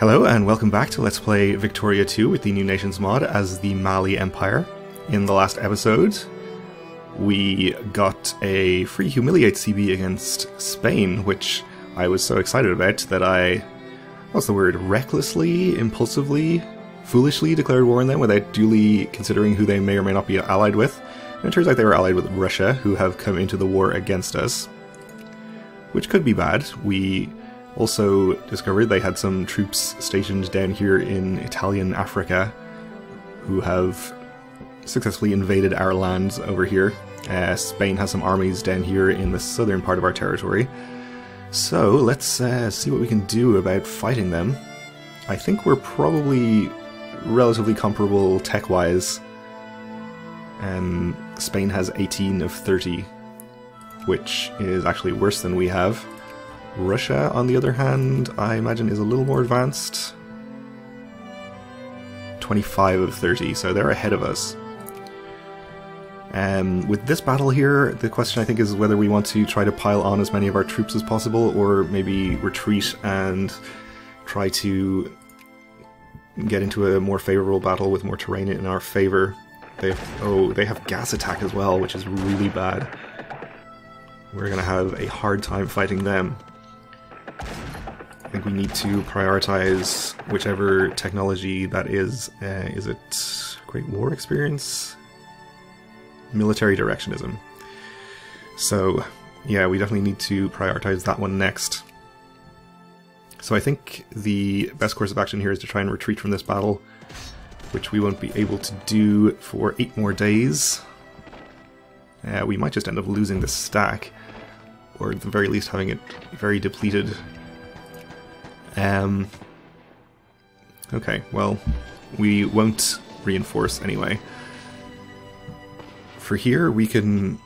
Hello and welcome back to Let's Play Victoria 2 with the New Nations mod as the Mali Empire. In the last episode, we got a free Humiliate CB against Spain, which I was so excited about that I, recklessly, impulsively, foolishly declared war on them without duly considering who they may or may not be allied with. And it turns out they were allied with Russia, who have come into the war against us, which could be bad. We also discovered they had some troops stationed down here in Italian Africa who have successfully invaded our lands over here. Spain has some armies down here in the southern part of our territory. So let's see what we can do about fighting them. I think we're probably relatively comparable tech-wise. Spain has 18 of 30, which is actually worse than we have. Russia, on the other hand, I imagine is a little more advanced. 25 of 30, so they're ahead of us. With this battle here, the question I think is whether we want to try to pile on as many of our troops as possible, or maybe retreat and try to get into a more favourable battle with more terrain in our favour. They have gas attack as well, which is really bad. We're going to have a hard time fighting them. I think we need to prioritize whichever technology that is. Is it Great War Experience? Military Directionism. So, yeah, we definitely need to prioritize that one next. So I think the best course of action here is to try and retreat from this battle, which we won't be able to do for 8 more days. We might just end up losing the stack, or at the very least having it very depleted. Okay, well, we won't reinforce anyway. For here, we can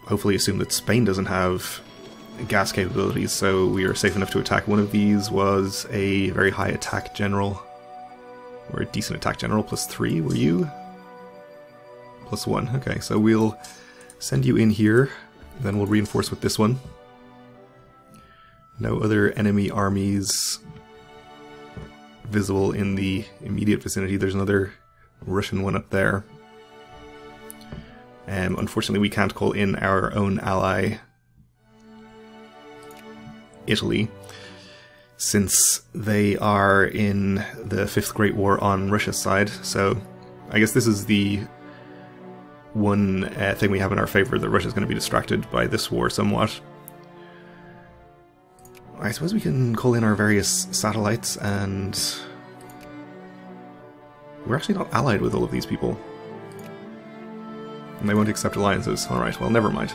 hopefully assume that Spain doesn't have gas capabilities, so we are safe enough to attack. One of these was a very high attack general, or a decent attack general, +3, were you? +1, okay, so we'll send you in here, then we'll reinforce with this one. No other enemy armies visible in the immediate vicinity. There's another Russian one up there. Unfortunately, we can't call in our own ally, Italy, since they are in the Fifth Great War on Russia's side. So I guess this is the one thing we have in our favor, that Russia's going to be distracted by this war somewhat. I suppose we can call in our various satellites, and we're actually not allied with all of these people. And they won't accept alliances. Alright, well, never mind.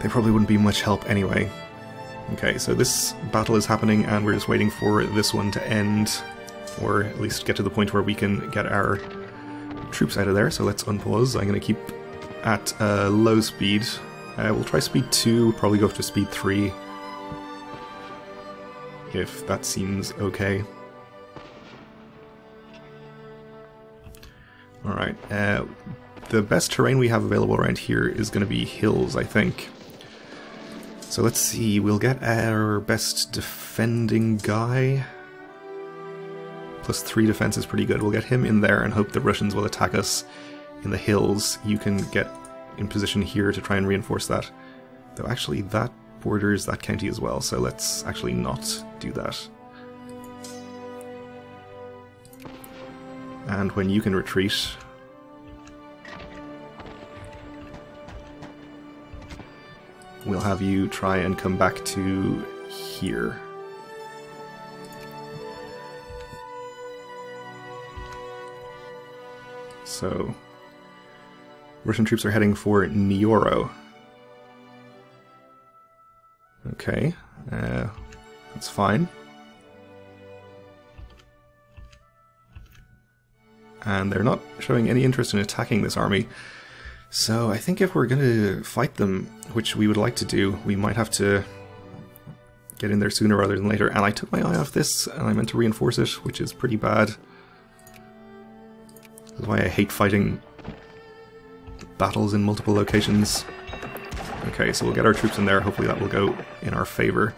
They probably wouldn't be much help anyway. Okay, so this battle is happening, and we're just waiting for this one to end, or at least get to the point where we can get our troops out of there. So let's unpause. I'm going to keep at low speed. We'll try speed 2, probably go up to speed 3. If that seems okay. Alright, the best terrain we have available around here is going to be hills, I think. So let's see, we'll get our best defending guy. +3 defense is pretty good. We'll get him in there and hope the Russians will attack us in the hills. You can get in position here to try and reinforce that. Though actually that borders that county as well, so let's actually not do that. And when you can retreat, we'll have you try and come back to here. So, Russian troops are heading for Nioro. Okay, that's fine. And they're not showing any interest in attacking this army. So I think if we're going to fight them, which we would like to do, we might have to get in there sooner rather than later. And I took my eye off this, and I meant to reinforce it, which is pretty bad. That's why I hate fighting battles in multiple locations. Okay, so we'll get our troops in there. Hopefully that will go in our favor.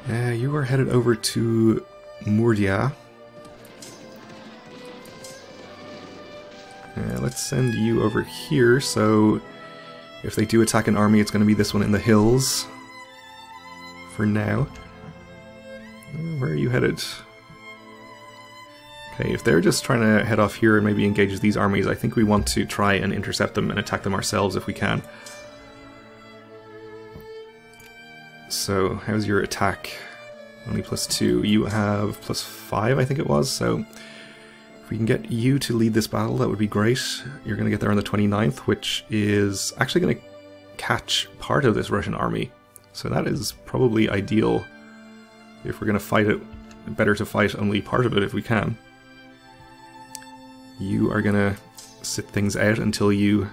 You are headed over to Murdia. Let's send you over here, so if they do attack an army, it's going to be this one in the hills. For now. Where are you headed? Okay, if they're just trying to head off here and maybe engage these armies, I think we want to try and intercept them and attack them ourselves if we can. So, how's your attack? Only +2. You have +5, I think it was, so if we can get you to lead this battle, that would be great. You're going to get there on the 29th, which is actually going to catch part of this Russian army. So that is probably ideal. If we're going to fight it, better to fight only part of it if we can. You are going to sit things out until you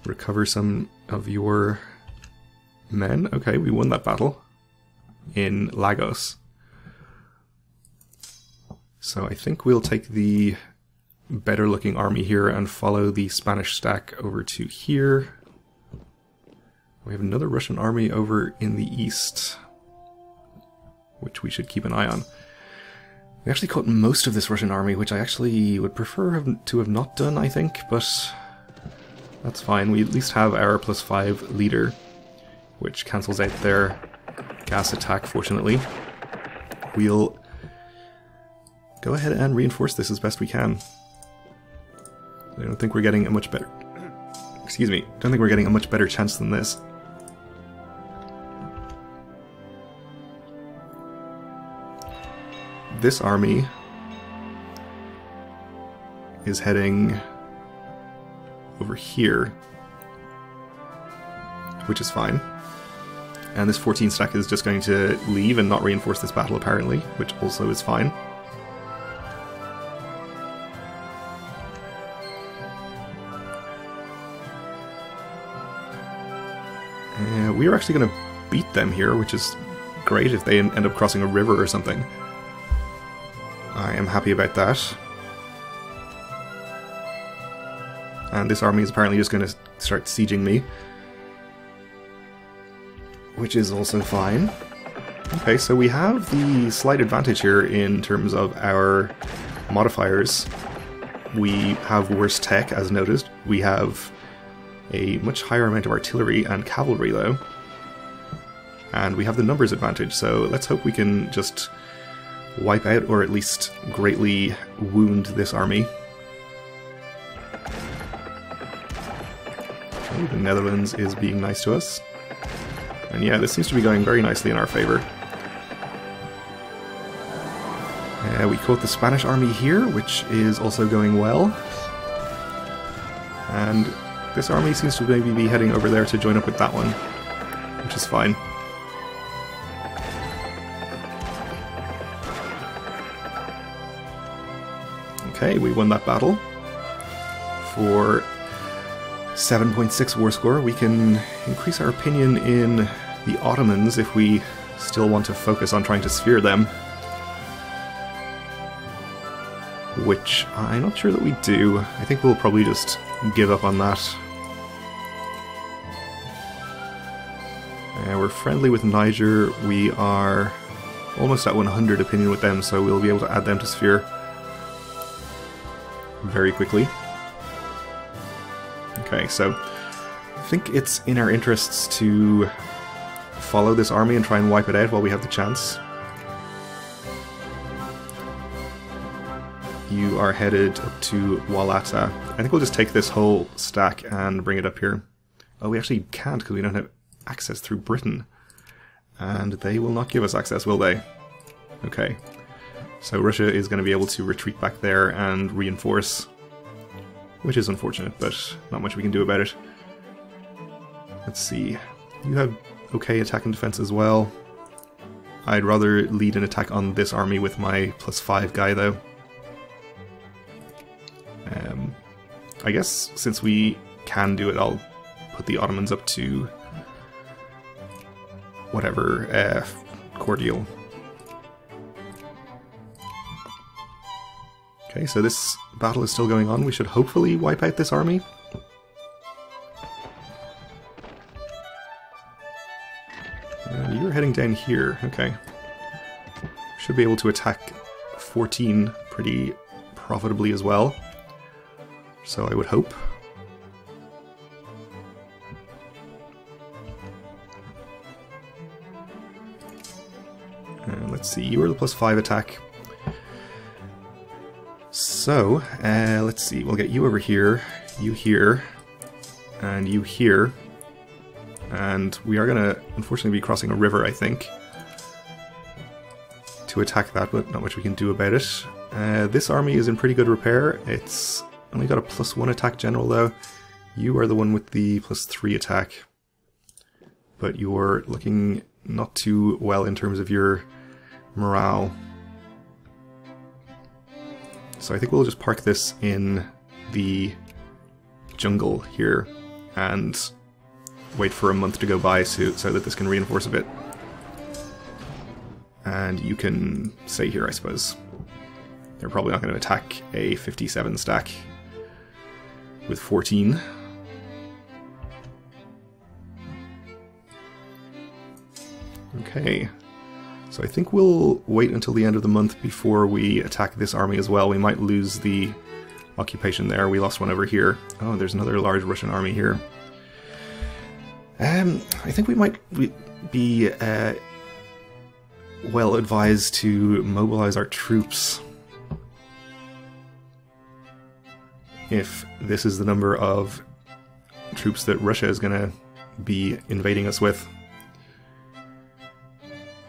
recover some of your men. Okay, we won that battle in Lagos. So I think we'll take the better looking army here and follow the Spanish stack over to here. We have another Russian army over in the east, which we should keep an eye on. We actually caught most of this Russian army, which I actually would prefer to have not done, I think, but that's fine. We at least have our +5 leader, which cancels out their gas attack, fortunately. We'll go ahead and reinforce this as best we can. I don't think we're getting a much better... Excuse me. Don't think we're getting a much better chance than this. This army is heading over here, which is fine. And this 14 stack is just going to leave and not reinforce this battle, apparently, which also is fine. We are actually going to beat them here, which is great if they end up crossing a river or something. I am happy about that. And this army is apparently just going to start sieging me, which is also fine. Okay, so we have the slight advantage here in terms of our modifiers. We have worse tech, as noticed. We have a much higher amount of artillery and cavalry, though. And we have the numbers advantage, so let's hope we can just wipe out, or at least greatly wound, this army. Okay, the Netherlands is being nice to us. And yeah, this seems to be going very nicely in our favor. We caught the Spanish army here, which is also going well. And this army seems to maybe be heading over there to join up with that one, which is fine. Okay, we won that battle. For 7.6 war score, we can increase our opinion in the Ottomans if we still want to focus on trying to sphere them. Which I'm not sure that we do. I think we'll probably just give up on that. We're friendly with Niger. We are almost at 100 opinion with them, so we'll be able to add them to sphere very quickly. Okay, so I think it's in our interests to follow this army and try and wipe it out while we have the chance. You are headed up to Wallata. I think we'll just take this whole stack and bring it up here. Oh, we actually can't because we don't have access through Britain. And they will not give us access, will they? Okay. So Russia is going to be able to retreat back there and reinforce. Which is unfortunate, but not much we can do about it. Let's see. You have okay attack and defense as well. I'd rather lead an attack on this army with my +5 guy, though. I guess since we can do it, I'll put the Ottomans up to whatever, cordial. Okay, so this battle is still going on. We should hopefully wipe out this army. And you're heading down here. Okay. Should be able to attack 14 pretty profitably as well. So I would hope. Let's see, you are the +5 attack. So, let's see, we'll get you over here, you here, and you here. And we are going to, unfortunately, be crossing a river, I think, to attack that, but not much we can do about it. This army is in pretty good repair. It's only got a +1 attack general, though. You are the one with the +3 attack. But you're looking not too well in terms of your morale. So I think we'll just park this in the jungle here and wait for a month to go by so that this can reinforce a bit. And you can stay here, I suppose. They're probably not going to attack a 57 stack with 14. Okay. So I think we'll wait until the end of the month before we attack this army as well. We might lose the occupation there. We lost one over here. Oh, there's another large Russian army here. I think we might be well advised to mobilize our troops if this is the number of troops that Russia is going to be invading us with.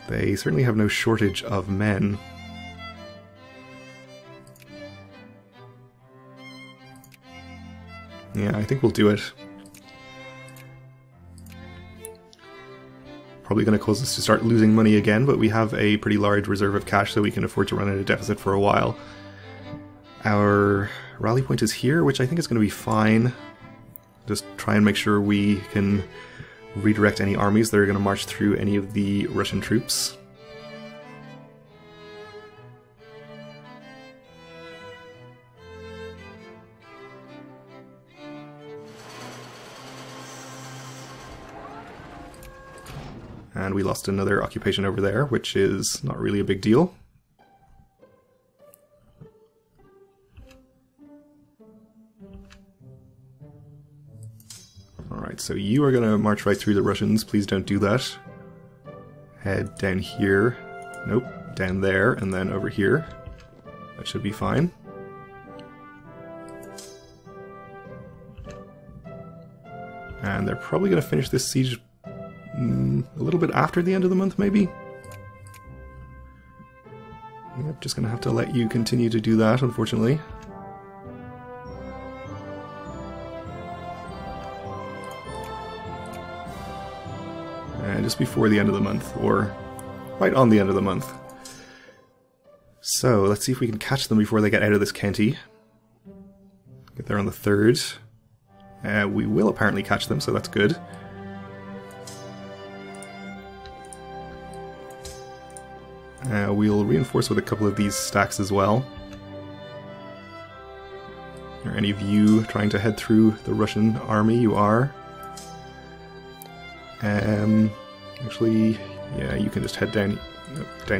They certainly have no shortage of men. Yeah, I think we'll do it. Probably going to cause us to start losing money again, but we have a pretty large reserve of cash, so we can afford to run at a deficit for a while. Our rally point is here, which I think is going to be fine. Just try and make sure we can redirect any armies that are going to march through any of the Russian troops. And we lost another occupation over there, which is not really a big deal. Alright, so you are going to march right through the Russians. Please don't do that. Head down here. Nope, down there, and then over here. That should be fine. And they're probably going to finish this siege a little bit after the end of the month, maybe? Yep, just going to have to let you continue to do that, unfortunately. Just before the end of the month, or right on the end of the month. So, let's see if we can catch them before they get out of this county. Get there on the 3rd. We will apparently catch them, so that's good. We'll reinforce with a couple of these stacks as well. Are any of you trying to head through the Russian army? You are. Actually, yeah, you can just head down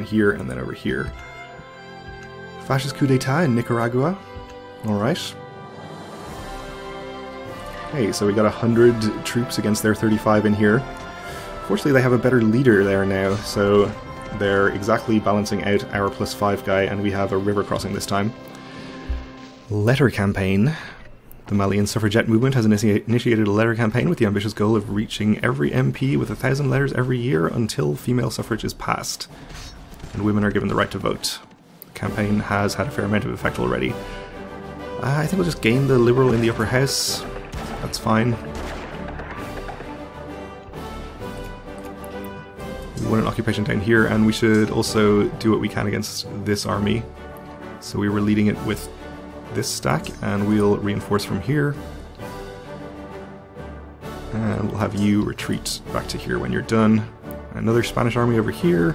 here and then over here. Fascist coup d'etat in Nicaragua. Alright. Hey, so we got 100 troops against their 35 in here. Fortunately, they have a better leader there now, so they're exactly balancing out our +5 guy, and we have a river crossing this time. Letter campaign. The Malian suffragette movement has initiated a letter campaign with the ambitious goal of reaching every MP with 1,000 letters every year until female suffrage is passed, and women are given the right to vote. The campaign has had a fair amount of effect already. I think we'll just gain the Liberal in the upper house. That's fine. We won an occupation down here, and we should also do what we can against this army. So we were leading it with this stack, and we'll reinforce from here. And we'll have you retreat back to here when you're done. Another Spanish army over here,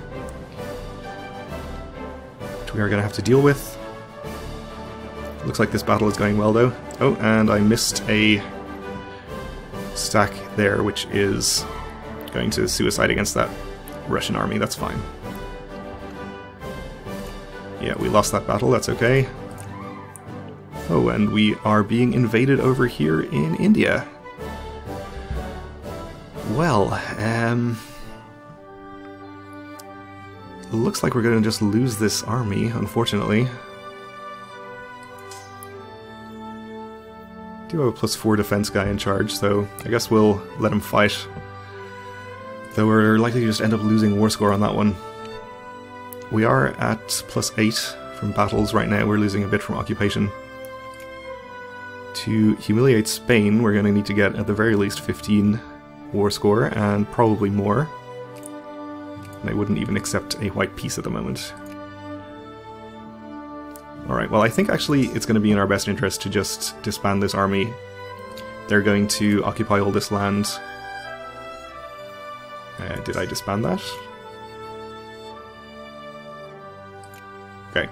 which we are going to have to deal with. Looks like this battle is going well, though. Oh, and I missed a stack there, which is going to suicide against that Russian army, that's fine. Yeah, we lost that battle, that's okay. Oh, and we are being invaded over here in India. Well, looks like we're going to just lose this army, unfortunately. Do have a +4 defense guy in charge, so I guess we'll let him fight. Though we're likely to just end up losing war score on that one. We are at +8 from battles right now, we're losing a bit from occupation. To humiliate Spain, we're going to need to get at the very least 15 war score, and probably more. They wouldn't even accept a white peace at the moment. Alright, well I think actually it's going to be in our best interest to just disband this army. They're going to occupy all this land. Did I disband that? Okay.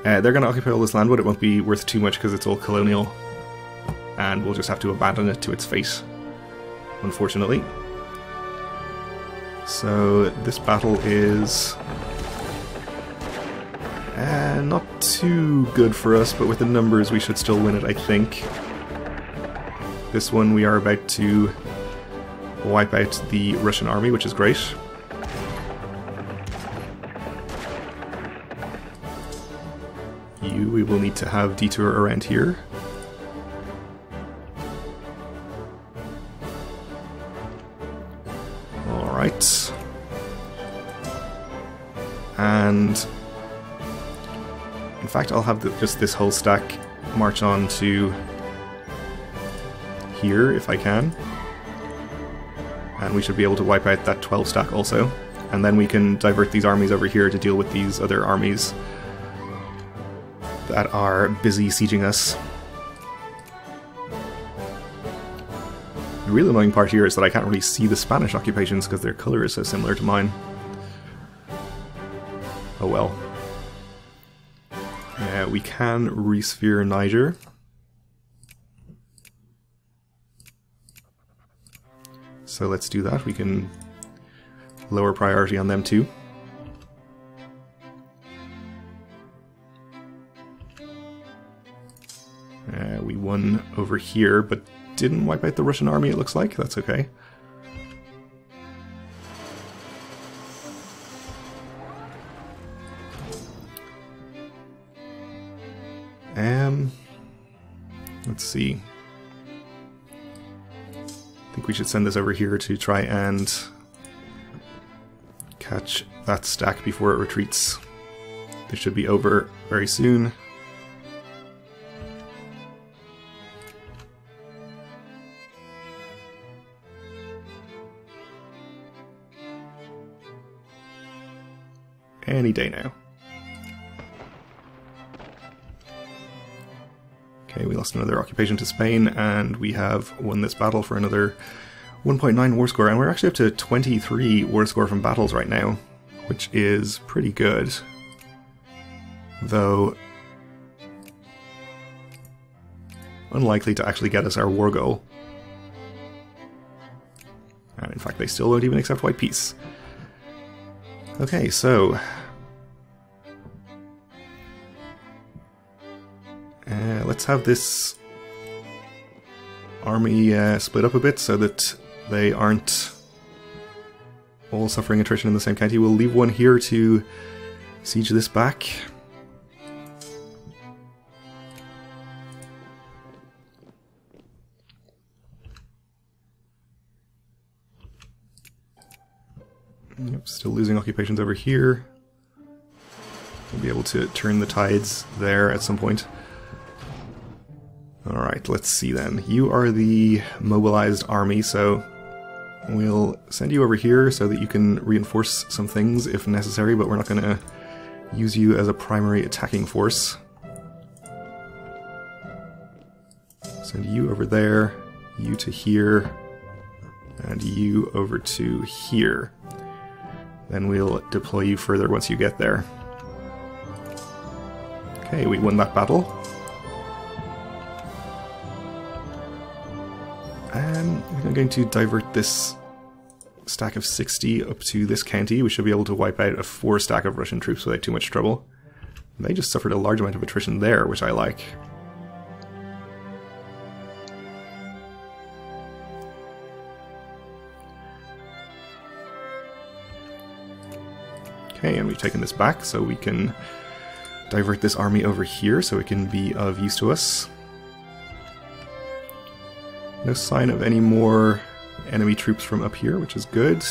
They're going to occupy all this land, but it won't be worth too much because it's all colonial. And we'll just have to abandon it to its fate, unfortunately. So this battle is not too good for us, but with the numbers we should still win it, I think. This one we are about to wipe out the Russian army, which is great. We will need to have detour around here. Alright. And in fact I'll have just this whole stack march on to here if I can. And we should be able to wipe out that 12 stack also. And then we can divert these armies over here to deal with these other armies that are busy sieging us. The real annoying part here is that I can't really see the Spanish occupations because their colour is so similar to mine. Oh well. We can resphere Niger. So let's do that. We can lower priority on them too. We won over here, but didn't wipe out the Russian army, it looks like. That's okay. Let's see. I think we should send this over here to try and catch that stack before it retreats. This should be over very soon. Any day now. Okay, we lost another occupation to Spain, and we have won this battle for another 1.9 war score, and we're actually up to 23 war score from battles right now, which is pretty good. Though unlikely to actually get us our war goal. And in fact, they still won't even accept white peace. Okay, so let's have this army split up a bit so that they aren't all suffering attrition in the same county. We'll leave one here to siege this back. Yep, still losing occupations over here. We'll be able to turn the tides there at some point. Alright, let's see then. You are the mobilized army, so we'll send you over here so that you can reinforce some things if necessary, but we're not going to use you as a primary attacking force. Send you over there, you to here, and you over to here. Then we'll deploy you further once you get there. Okay, we won that battle. I'm going to divert this stack of 60 up to this county, we should be able to wipe out a 4 stack of Russian troops without too much trouble. They just suffered a large amount of attrition there, which I like. Okay, and we've taken this back, so we can divert this army over here so it can be of use to us. No sign of any more enemy troops from up here, which is good.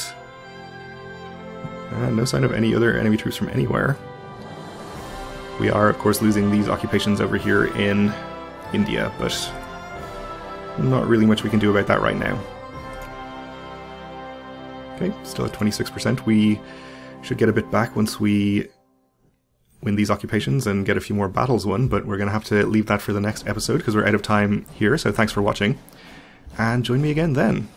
And no sign of any other enemy troops from anywhere. We are, of course, losing these occupations over here in India, but not really much we can do about that right now. Okay, still at 26%. We should get a bit back once we win these occupations and get a few more battles won, but we're going to have to leave that for the next episode because we're out of time here, so thanks for watching, and join me again then.